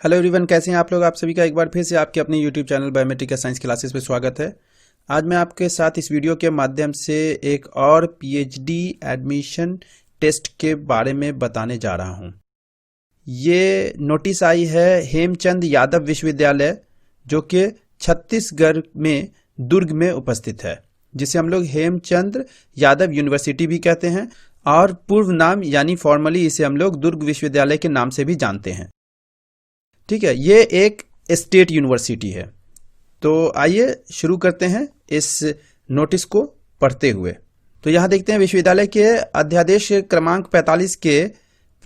Hello everyone, कैसे हैं आप लोग। आप सभी का एक बार फिर से आपके अपने YouTube channel biometric science classes पे स्वागत है। आज मैं आपके साथ इस वीडियो के माध्यम से एक और पीएचडी एडमिशन टेस्ट के बारे में बताने जा रहा हूं। ये नोटिस आई है हेमचंद यादव विश्वविद्यालय, जो कि छत्तीसगढ़ में दुर्ग में उपस्थित है, जिसे हम लोग हेमचंद यादव यूनिवर्सिटी भी कहते हैं और पूर्व नाम यानी फॉर्मली इसे हम लोग दुर्ग विश्वविद्यालय के नाम से भी जानते हैं। ठीक है, ये एक स्टेट यूनिवर्सिटी है। तो आइए शुरू करते हैं इस नोटिस को पढ़ते हुए। तो यहाँ देखते हैं विश्वविद्यालय के अध्यादेश क्रमांक 45 के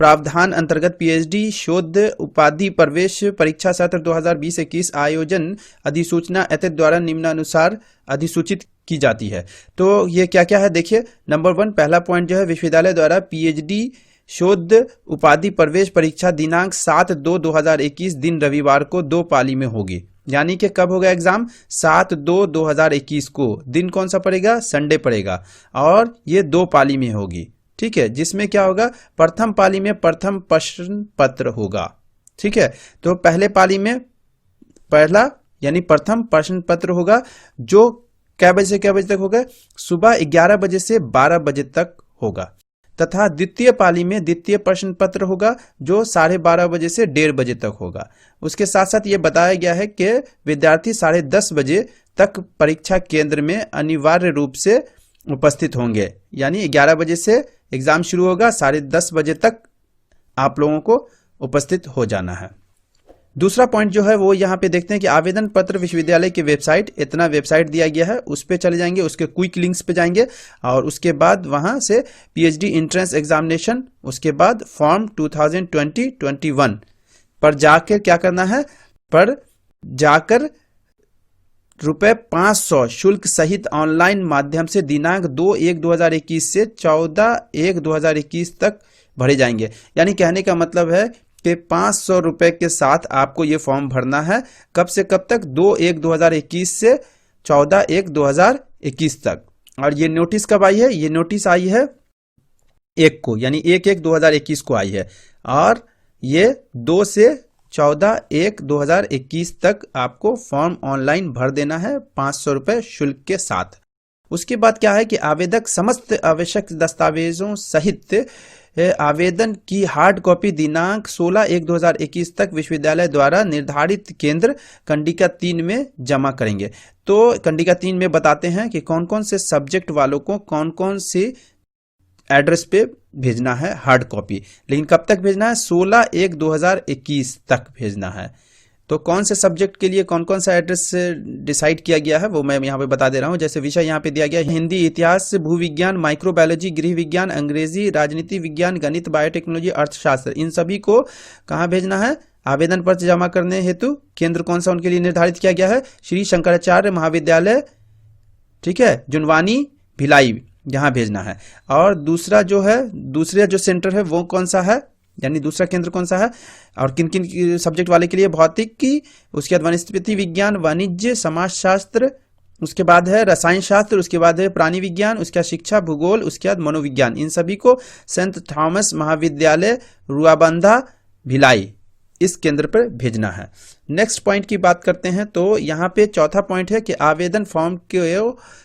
प्रावधान अंतर्गत पीएचडी शोध उपाधि प्रवेश परीक्षा सत्र 2020-21 आयोजन अधिसूचना एतद द्वारा निम्नानुसार अधिसूचित की जाती है। तो ये क्या क्या है देखिए। नंबर 1, पहला पॉइंट जो है, विश्वविद्यालय द्वारा पीएचडी शोध उपाधि प्रवेश परीक्षा दिनांक 7/2/2021 दिन रविवार को 2 पाली में होगी। यानी कि कब होगा एग्जाम? 7/2/2021 को। दिन कौन सा पड़ेगा? संडे पड़ेगा। और ये 2 पाली में होगी। ठीक है, जिसमें क्या होगा, प्रथम पाली में प्रथम प्रश्न पत्र होगा। ठीक है, तो पहले पाली में पहला यानी प्रथम प्रश्न पत्र होगा, जो क्या बजे से क्या बजे तक होगा? सुबह 11 बजे से 12 बजे तक होगा। तथा द्वितीय पाली में द्वितीय प्रश्न पत्र होगा, जो 12:30 बजे से 1:30 बजे तक होगा। उसके साथ साथ ये बताया गया है कि विद्यार्थी 10:30 बजे तक परीक्षा केंद्र में अनिवार्य रूप से उपस्थित होंगे। यानी 11 बजे से एग्जाम शुरू होगा, 10:30 बजे तक आप लोगों को उपस्थित हो जाना है। दूसरा पॉइंट जो है वो यहाँ पे देखते हैं कि आवेदन पत्र विश्वविद्यालय की वेबसाइट, इतना वेबसाइट दिया गया है, उस पे चले जाएंगे, उसके क्विक लिंक्स पे जाएंगे और उसके बाद वहां से पीएचडी एंट्रेंस एग्जामिनेशन, उसके बाद फॉर्म 2020-21 पर जाकर क्या करना है, पर जाकर ₹500 शुल्क सहित ऑनलाइन माध्यम से दिनांक 2/1/2021 से 14/1/2021 तक भरे जाएंगे। यानी कहने का मतलब है कि 500 रुपए के साथ आपको ये फॉर्म भरना है। कब से कब तक? 2/1/2021 से 14/1/2021 तक। और ये नोटिस कब आई है? ये नोटिस आई है 1 को, यानी 1/1/2021 को आई है। और ये 2 से 14/1/2021 तक आपको फॉर्म ऑनलाइन भर देना है 500 रुपए शुल्क के साथ। उसके बाद क्या है कि आवेदक समस्त आवश्यक दस्तावेजों सहित आवेदन की हार्ड कॉपी दिनांक 16/1/2021 तक विश्वविद्यालय द्वारा निर्धारित केंद्र कंडिका 3 में जमा करेंगे। तो कंडिका 3 में बताते हैं कि कौन कौन से सब्जेक्ट वालों को कौन कौन सी एड्रेस पे भेजना है हार्ड कॉपी। लेकिन कब तक भेजना है? 16/1/2021 तक भेजना है। तो कौन से सब्जेक्ट के लिए कौन कौन सा एड्रेस डिसाइड किया गया है वो मैं यहाँ पे बता दे रहा हूँ। जैसे विषय यहाँ पे दिया गया है हिंदी, इतिहास, भूविज्ञान, माइक्रोबायोलॉजी, गृह विज्ञान, अंग्रेजी, राजनीति विज्ञान, गणित, बायोटेक्नोलॉजी, अर्थशास्त्र। इन सभी को कहाँ भेजना है? आवेदन पत्र जमा करने हेतु केंद्र कौन सा उनके लिए निर्धारित किया गया है? श्री शंकराचार्य महाविद्यालय, ठीक है, जुनवानी, भिलाई, यहाँ भेजना है। और दूसरा जो है, दूसरा जो सेंटर है वो कौन सा है, यानी दूसरा केंद्र कौन सा है और किन किन सब्जेक्ट वाले के लिए? भौतिकी, उसके बाद वनस्पति विज्ञान, वाणिज्य, समाजशास्त्र, उसके बाद है रसायन शास्त्र, उसके बाद है प्राणी विज्ञान, उसके बाद शिक्षा, भूगोल, उसके बाद मनोविज्ञान। इन सभी को सेंट थॉमस महाविद्यालय, रुआबंधा, भिलाई, इस केंद्र पर भेजना है। नेक्स्ट पॉइंट की बात करते हैं। तो यहाँ पे चौथा पॉइंट है कि आवेदन फॉर्म के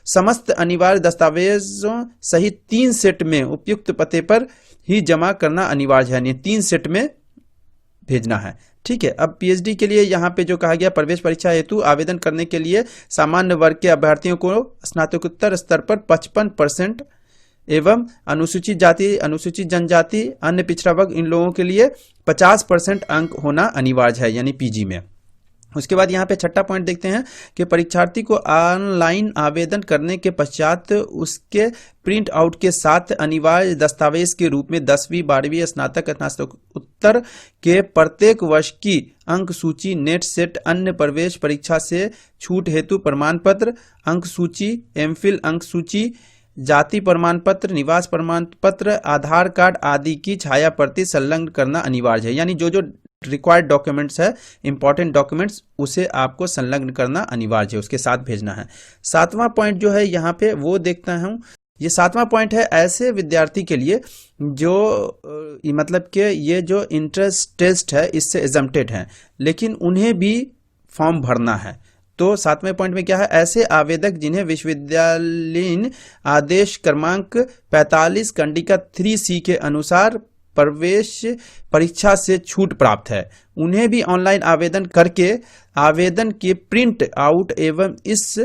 समस्त अनिवार्य दस्तावेजों सहित 3 सेट में उपयुक्त पते पर ही जमा करना अनिवार्य है, यानी 3 सेट में भेजना है। ठीक है, अब पीएचडी के लिए यहाँ पे जो कहा गया, प्रवेश परीक्षा हेतु आवेदन करने के लिए सामान्य वर्ग के अभ्यर्थियों को स्नातकोत्तर स्तर पर 55% एवं अनुसूचित जाति, अनुसूचित जनजाति, अन्य पिछड़ा वर्ग, इन लोगों के लिए 50% अंक होना अनिवार्य है, यानी पीजी में। उसके बाद यहाँ पे छठा पॉइंट देखते हैं कि परीक्षार्थी को ऑनलाइन आवेदन करने के पश्चात उसके प्रिंट आउट के साथ अनिवार्य दस्तावेज के रूप में 10वीं, 12वीं, स्नातक, स्नातकोत्तर के प्रत्येक वर्ष की अंक सूची, नेट सेट, अन्य प्रवेश परीक्षा से छूट हेतु प्रमाण पत्र, अंक सूची, एमफिल अंक सूची, जाति प्रमाण पत्र, निवास प्रमाण पत्र, आधार कार्ड आदि की छाया प्रति संलग्न करना अनिवार्य है। यानी जो जो रिक्वायर्ड डॉक्यूमेंट्स है, इंपॉर्टेंट डॉक्यूमेंट्स, उसे आपको संलग्न करना अनिवार्य है, उसके साथ भेजना है। 7वां पॉइंट जो है यहाँ पे वो देखता हूँ ये 7वां पॉइंट है ऐसे विद्यार्थी के लिए जो मतलब कि ये जो इंट्रेंस टेस्ट है इससे एग्जम्प्टेड हैं, लेकिन उन्हें भी फॉर्म भरना है। तो 7वें पॉइंट में क्या है, ऐसे आवेदक जिन्हें विश्वविद्यालयीन आदेश क्रमांक 45 कंडिका 3C के अनुसार प्रवेश परीक्षा से छूट प्राप्त है, उन्हें भी ऑनलाइन आवेदन करके आवेदन के प्रिंट आउट एवं इस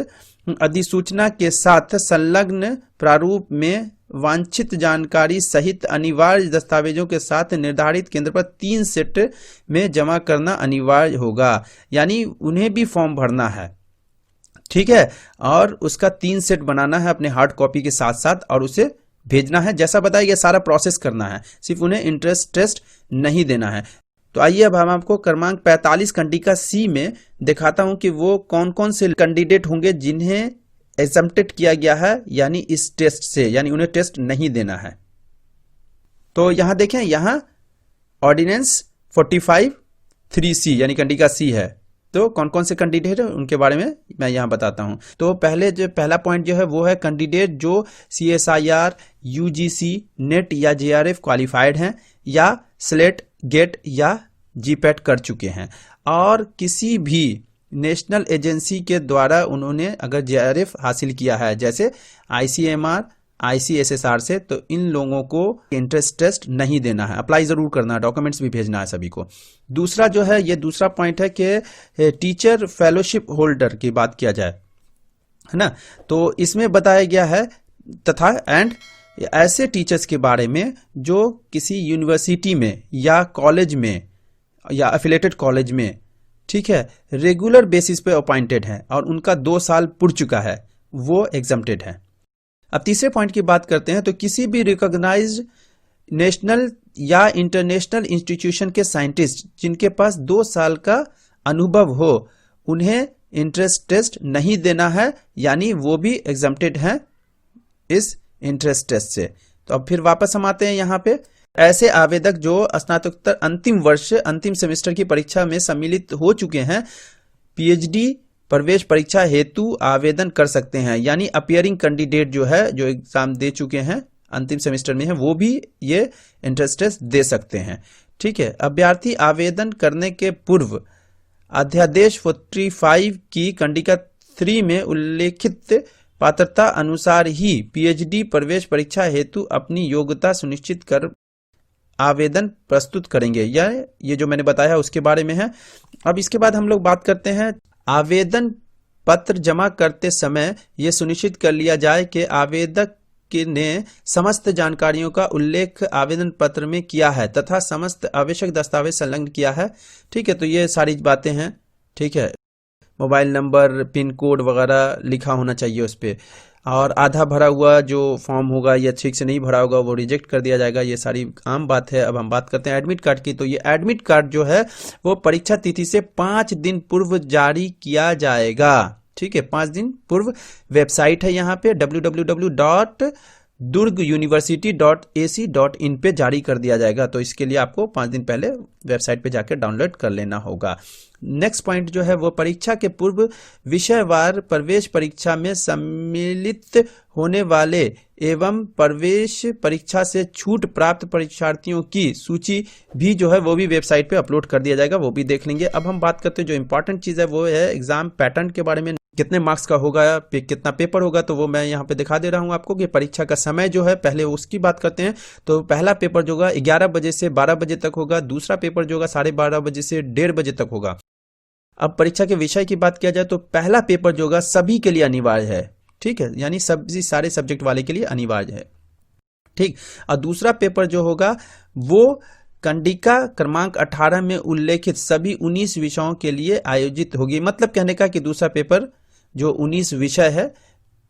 अधिसूचना के साथ संलग्न प्रारूप में वांछित जानकारी सहित अनिवार्य दस्तावेजों के साथ निर्धारित केंद्र पर 3 सेट में जमा करना अनिवार्य होगा। यानी उन्हें भी फॉर्म भरना है, ठीक है, और उसका 3 सेट बनाना है अपने हार्ड कॉपी के साथ साथ और उसे भेजना है। जैसा बताया गया सारा प्रोसेस करना है, सिर्फ उन्हें इंट्रेंस टेस्ट नहीं देना है। तो आइए अब हम आपको क्रमांक 45 कंडिका C में दिखाता हूं कि वो कौन कौन से कैंडिडेट होंगे जिन्हें एग्जम्प्टेड किया गया है, यानी इस टेस्ट से, यानी उन्हें टेस्ट नहीं देना है। तो यहां देखें, यहां ऑर्डिनेंस 45 3C यानी कंडिका C है। तो कौन कौन से कैंडिडेट है उनके बारे में मैं यहां बताता हूं। तो पहला पॉइंट जो है वो है कैंडिडेट जो CSIR, UGC, नेट या JRF क्वालिफाइड हैं या स्लेट, गेट या GPAT कर चुके हैं और किसी भी नेशनल एजेंसी के द्वारा उन्होंने अगर JRF हासिल किया है जैसे ICMR, ICSSR से, तो इन लोगों को इंट्रेंस टेस्ट नहीं देना है, अप्लाई जरूर करना है, डॉक्यूमेंट्स भी भेजना है सभी को। दूसरा जो है, ये दूसरा पॉइंट है कि टीचर फेलोशिप होल्डर की बात किया जाए, है ना, तो इसमें बताया गया है तथा एंड ऐसे टीचर्स के बारे में जो किसी यूनिवर्सिटी में या कॉलेज में या एफिलेटेड कॉलेज में, ठीक है, रेगुलर बेसिस पे अपॉइंटेड है और उनका 2 साल पुर चुका है, वो एग्जम्प्टेड है। अब तीसरे पॉइंट की बात करते हैं। तो किसी भी रिकॉग्नाइज्ड नेशनल या इंटरनेशनल इंस्टीट्यूशन के साइंटिस्ट जिनके पास 2 साल का अनुभव हो, उन्हें इंट्रेंस टेस्ट नहीं देना है, यानी वो भी एग्जम्प्टेड हैं इस इंट्रेंस टेस्ट से। तो अब फिर वापस हम आते हैं यहाँ पे, ऐसे आवेदक जो स्नातकोत्तर अंतिम वर्ष अंतिम सेमेस्टर की परीक्षा में सम्मिलित हो चुके हैं, PhD प्रवेश परीक्षा हेतु आवेदन कर सकते हैं। यानी अपियरिंग कैंडिडेट जो है, जो एग्जाम दे चुके हैं अंतिम सेमेस्टर में है, वो भी ये इंट्रेंस टेस्ट दे सकते हैं, ठीक है। अभ्यर्थी आवेदन करने के पूर्व अध्यादेश 45 की कंडिका 3 में उल्लेखित पात्रता अनुसार ही PhD प्रवेश परीक्षा हेतु अपनी योग्यता सुनिश्चित कर आवेदन प्रस्तुत करेंगे। ये जो मैंने बताया उसके बारे में है। अब इसके बाद हम लोग बात करते हैं, आवेदन पत्र जमा करते समय यह सुनिश्चित कर लिया जाए कि आवेदक ने समस्त जानकारियों का उल्लेख आवेदन पत्र में किया है तथा समस्त आवश्यक दस्तावेज संलग्न किया है, ठीक है। तो ये सारी बातें हैं, ठीक है। मोबाइल नंबर, पिन कोड वगैरह लिखा होना चाहिए उस पर, और आधा भरा हुआ जो फॉर्म होगा या ठीक से नहीं भरा होगा वो रिजेक्ट कर दिया जाएगा। ये सारी आम बात है। अब हम बात करते हैं एडमिट कार्ड की। तो ये एडमिट कार्ड जो है वो परीक्षा तिथि से 5 दिन पूर्व जारी किया जाएगा, ठीक है। 5 दिन पूर्व वेबसाइट है यहाँ पे www.durguniversity.ac.in पे जारी कर दिया जाएगा। तो इसके लिए आपको 5 दिन पहले वेबसाइट पे जाकर डाउनलोड कर लेना होगा। नेक्स्ट पॉइंट जो है वो परीक्षा के पूर्व विषयवार प्रवेश परीक्षा में सम्मिलित होने वाले एवं प्रवेश परीक्षा से छूट प्राप्त परीक्षार्थियों की सूची भी जो है वो भी वेबसाइट पे अपलोड कर दिया जाएगा, वो भी देख लेंगे। अब हम बात करते हैं जो इंपॉर्टेंट चीज़ है वो है एग्जाम पैटर्न के बारे में, कितने मार्क्स का होगा, कितना पेपर होगा। तो वो मैं यहाँ पे दिखा दे रहा हूँ आपको कि परीक्षा का समय जो है, पहले उसकी बात करते हैं। तो पहला पेपर जो होगा 11 बजे से 12 बजे तक होगा, दूसरा पेपर जो होगा 12:30 बजे से 1:30 बजे तक होगा। अब परीक्षा के विषय की बात किया जाए तो पहला पेपर जो होगा सभी के लिए अनिवार्य है, ठीक है, यानी सभी सारे सब्जेक्ट वाले के लिए अनिवार्य है, ठीक। और दूसरा पेपर जो होगा वो कंडिका क्रमांक 18 में उल्लेखित सभी 19 विषयों के लिए आयोजित होगी। मतलब कहने का कि दूसरा पेपर जो 19 विषय है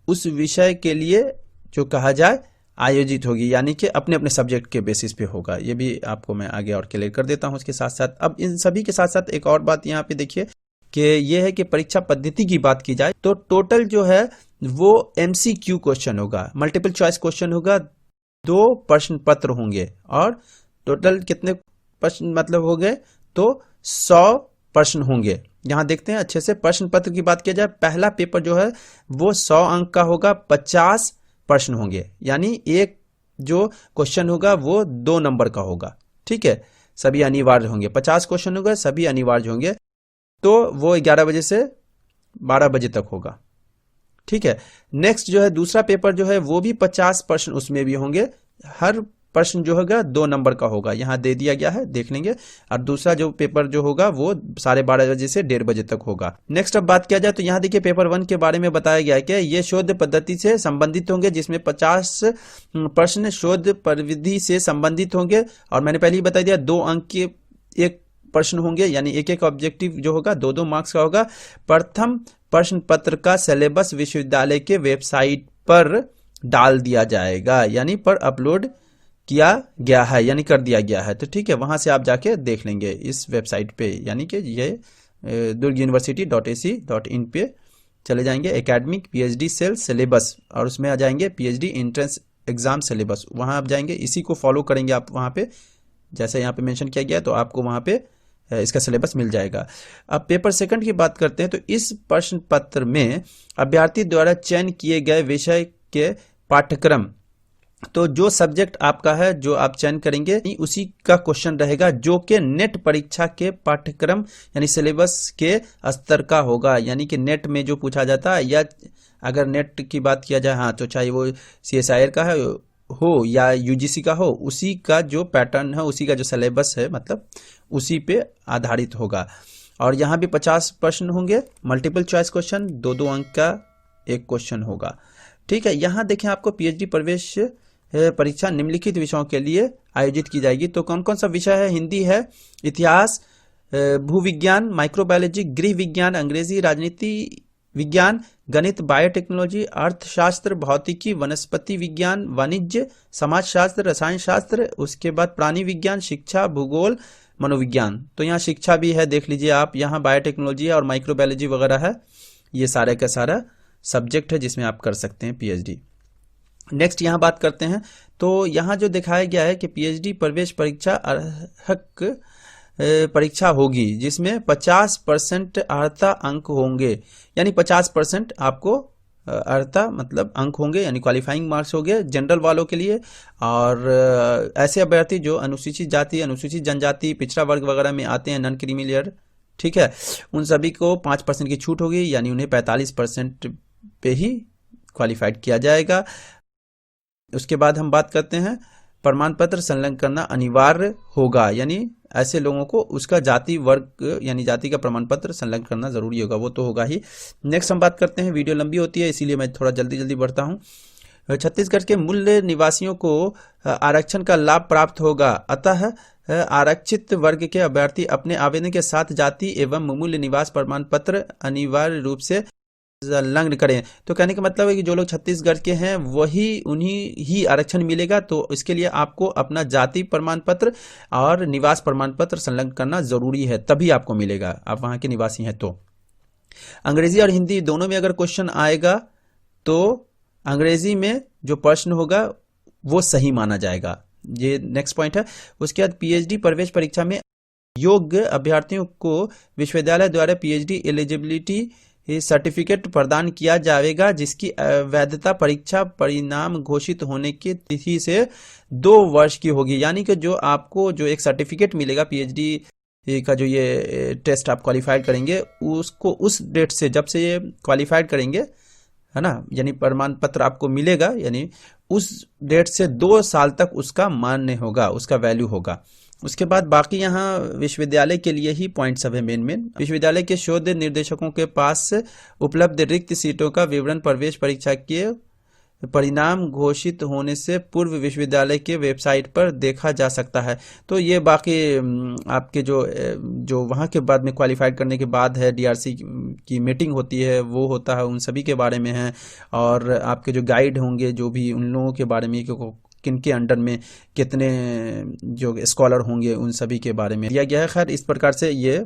उस विषय के लिए जो कहा जाए आयोजित होगी, यानी कि अपने अपने सब्जेक्ट के बेसिस पे होगा। ये भी आपको मैं आगे और क्लियर कर देता हूं उसके साथ साथ। अब इन सभी के साथ साथ एक और बात यहाँ पे देखिए कि ये है कि परीक्षा पद्धति की बात की जाए तो टोटल जो है वो MCQ क्वेश्चन होगा, मल्टीपल चॉइस क्वेश्चन होगा, 2 प्रश्न पत्र होंगे और टोटल कितने प्रश्न मतलब हो गए तो 100 प्रश्न होंगे। यहाँ देखते हैं अच्छे से। प्रश्न पत्र की बात किया जाए, पहला पेपर जो है वो 100 अंक का होगा, 50 प्रश्न होंगे, यानी एक जो क्वेश्चन होगा वो 2 नंबर का होगा। ठीक है, सभी अनिवार्य होंगे। 50 क्वेश्चन होंगे, सभी अनिवार्य होंगे, तो वो 11 बजे से 12 बजे तक होगा। ठीक है, नेक्स्ट जो है दूसरा पेपर जो है वो भी 50 प्रश्न उसमें भी होंगे। हर प्रश्न जो होगा 2 नंबर का होगा, यहाँ दे दिया गया है, देख लेंगे। और दूसरा जो पेपर जो होगा वो 12:30 बजे से 1:30 बजे तक होगा। नेक्स्ट अब बात किया जाए तो यहाँ देखिए पेपर 1 के बारे में बताया गया है कि ये शोध पद्धति से संबंधित होंगे, जिसमें 50 प्रश्न शोध परिविधि से संबंधित होंगे। और मैंने पहले ही बता दिया 2 अंक के एक प्रश्न होंगे, यानी एक एक ऑब्जेक्टिव जो होगा 2-2 मार्क्स का होगा। प्रथम प्रश्न पत्र का सिलेबस विश्वविद्यालय के वेबसाइट पर डाल दिया जाएगा, यानी पर अपलोड किया गया है, यानी कर दिया गया है। तो ठीक है, वहां से आप जाके देख लेंगे इस वेबसाइट पे, यानी कि ये durguniversity.ac.in पे चले जाएंगे, एकेडमिक पीएचडी सेल सिलेबस, और उसमें आ जाएंगे पीएचडी एंट्रेंस एग्जाम सिलेबस, वहां आप जाएंगे, इसी को फॉलो करेंगे आप वहां पे, जैसे यहाँ पे मेंशन किया गया, तो आपको वहां पे इसका सिलेबस मिल जाएगा। अब पेपर सेकंड की बात करते हैं, तो इस प्रश्न पत्र में अभ्यर्थी द्वारा चयन किए गए विषय के पाठ्यक्रम, तो जो सब्जेक्ट आपका है जो आप चयन करेंगे उसी का क्वेश्चन रहेगा, जो कि नेट परीक्षा के पाठ्यक्रम यानी सिलेबस के स्तर का होगा। यानी कि नेट में जो पूछा जाता है, या अगर नेट की बात किया जाए, हाँ, तो चाहे वो CSIR का है हो या यूजीसी का हो, उसी का जो पैटर्न है, उसी का जो सिलेबस है, मतलब उसी पे आधारित होगा। और यहाँ भी 50 प्रश्न होंगे, मल्टीपल चॉइस क्वेश्चन, 2-2 अंक का एक क्वेश्चन होगा। ठीक है, यहाँ देखें आपको पीएचडी प्रवेश परीक्षा निम्नलिखित विषयों के लिए आयोजित की जाएगी। तो कौन कौन सा विषय है? हिंदी है, इतिहास, भूविज्ञान, माइक्रोबायोलॉजी, गृह विज्ञान, अंग्रेजी, राजनीति विज्ञान, गणित, बायोटेक्नोलॉजी, अर्थशास्त्र, भौतिकी, वनस्पति विज्ञान, वाणिज्य, समाजशास्त्र, रसायन शास्त्र, उसके बाद प्राणी विज्ञान, शिक्षा, भूगोल, मनोविज्ञान। तो यहाँ शिक्षा भी है, देख लीजिए आप, यहाँ बायोटेक्नोलॉजी और माइक्रोबायोलॉजी वगैरह है। ये सारे का सारा सब्जेक्ट है जिसमें आप कर सकते हैं पीएचडी। नेक्स्ट यहाँ बात करते हैं, तो यहाँ जो दिखाया गया है कि पीएचडी प्रवेश परीक्षा अर्हक परीक्षा होगी, जिसमें 50% अर्हता अंक होंगे, यानी 50% आपको अर्हता मतलब अंक होंगे, यानी क्वालिफाइंग मार्क्स होंगे जनरल वालों के लिए। और ऐसे अभ्यर्थी जो अनुसूचित जाति, अनुसूचित जनजाति, पिछड़ा वर्ग वगैरह में आते हैं, नॉन क्रीमी लेयर, ठीक है, उन सभी को 5% की छूट होगी, यानी उन्हें 45% पे ही क्वालिफाइड किया जाएगा। उसके बाद हम बात करते हैं, प्रमाण पत्र संलग्न करना अनिवार्य होगा, यानी ऐसे लोगों को उसका जाति वर्ग यानी जाति का प्रमाण पत्र संलग्न करना जरूरी होगा, वो तो होगा ही। नेक्स्ट हम बात करते हैं, वीडियो लंबी होती है इसीलिए मैं थोड़ा जल्दी जल्दी बढ़ता हूँ। छत्तीसगढ़ के मूल निवासियों को आरक्षण का लाभ प्राप्त होगा, अतः आरक्षित वर्ग के अभ्यर्थी अपने आवेदन के साथ जाति एवं मूल निवास प्रमाण पत्र अनिवार्य रूप से संलग्न करें। तो कहने का मतलब है कि जो लोग छत्तीसगढ़ के हैं वही उन्हीं ही आरक्षण मिलेगा, तो इसके लिए आपको अपना जाति प्रमाण पत्र और निवास प्रमाण पत्र संलग्न करना जरूरी है, तभी आपको मिलेगा, आप वहां के निवासी हैं तो। अंग्रेजी और हिंदी दोनों में अगर क्वेश्चन आएगा तो अंग्रेजी में जो प्रश्न होगा वो सही माना जाएगा, ये नेक्स्ट पॉइंट है। उसके बाद पीएचडी प्रवेश परीक्षा में योग्य अभ्यर्थियों को विश्वविद्यालय द्वारा पीएचडी एलिजिबिलिटी सर्टिफिकेट प्रदान किया जाएगा, जिसकी वैधता परीक्षा परिणाम घोषित होने की तिथि से 2 वर्ष की होगी। यानी कि जो आपको जो एक सर्टिफिकेट मिलेगा पीएचडी का, जो ये टेस्ट आप क्वालिफाइड करेंगे, उसको उस डेट से, जब से ये क्वालिफाइड करेंगे, है ना, यानी प्रमाण पत्र आपको मिलेगा, यानी उस डेट से 2 साल तक उसका मान्य होगा, उसका वैल्यू होगा। उसके बाद बाकी यहाँ विश्वविद्यालय के लिए ही पॉइंट सब है मेन विश्वविद्यालय के शोध निर्देशकों के पास उपलब्ध रिक्त सीटों का विवरण प्रवेश परीक्षा के परिणाम घोषित होने से पूर्व विश्वविद्यालय के वेबसाइट पर देखा जा सकता है। तो ये बाकी आपके जो वहाँ के बाद में क्वालिफाइड करने के बाद है, डीआरसी की मीटिंग होती है, वो होता है, उन सभी के बारे में है। और आपके जो गाइड होंगे, जो भी उन लोगों के बारे में, किनके अंडर में कितने जो स्कॉलर होंगे, उन सभी के बारे में दिया गया है। खैर, इस प्रकार से ये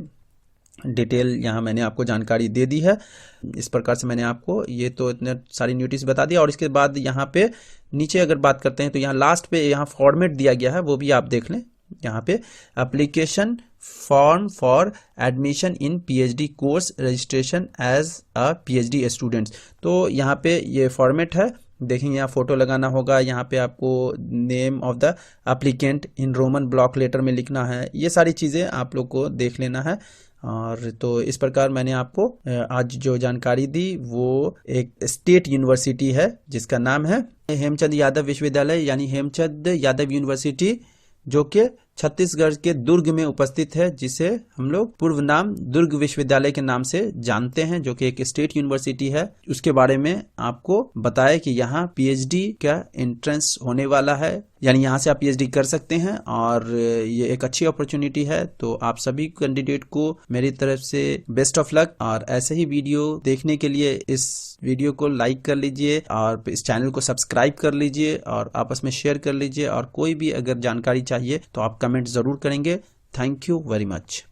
डिटेल यहाँ मैंने आपको जानकारी दे दी है। इस प्रकार से मैंने आपको ये तो इतने सारी नोटिस बता दिया। और इसके बाद यहाँ पे नीचे अगर बात करते हैं तो यहाँ लास्ट पे यहाँ फॉर्मेट दिया गया है, वो भी आप देख लें। यहाँ पे application form for admission in PhD course registration as a PhD students, तो यहाँ पे ये फॉर्मेट है, देखेंगे यहाँ फोटो लगाना होगा, यहाँ पे आपको name of the applicant in Roman block letter में लिखना है। ये सारी चीज़ें आप लोग को देख लेना है। और तो इस प्रकार मैंने आपको आज जो जानकारी दी वो एक स्टेट यूनिवर्सिटी है जिसका नाम है हेमचंद यादव विश्वविद्यालय, यानी हेमचंद यादव यूनिवर्सिटी, जो कि छत्तीसगढ़ के दुर्ग में उपस्थित है, जिसे हम लोग पूर्व नाम दुर्ग विश्वविद्यालय के नाम से जानते हैं, जो कि एक स्टेट यूनिवर्सिटी है। उसके बारे में आपको बताया कि यहाँ पीएचडी का एंट्रेंस होने वाला है, यानी यहाँ से आप पीएचडी कर सकते हैं और ये एक अच्छी अपॉर्चुनिटी है। तो आप सभी कैंडिडेट को मेरी तरफ से बेस्ट ऑफ लक, और ऐसे ही वीडियो देखने के लिए इस वीडियो को लाइक कर लीजिए और इस चैनल को सब्सक्राइब कर लीजिए और आपस में शेयर कर लीजिए। और कोई भी अगर जानकारी चाहिए तो आप कमेंट जरूर करेंगे। Thank you very much.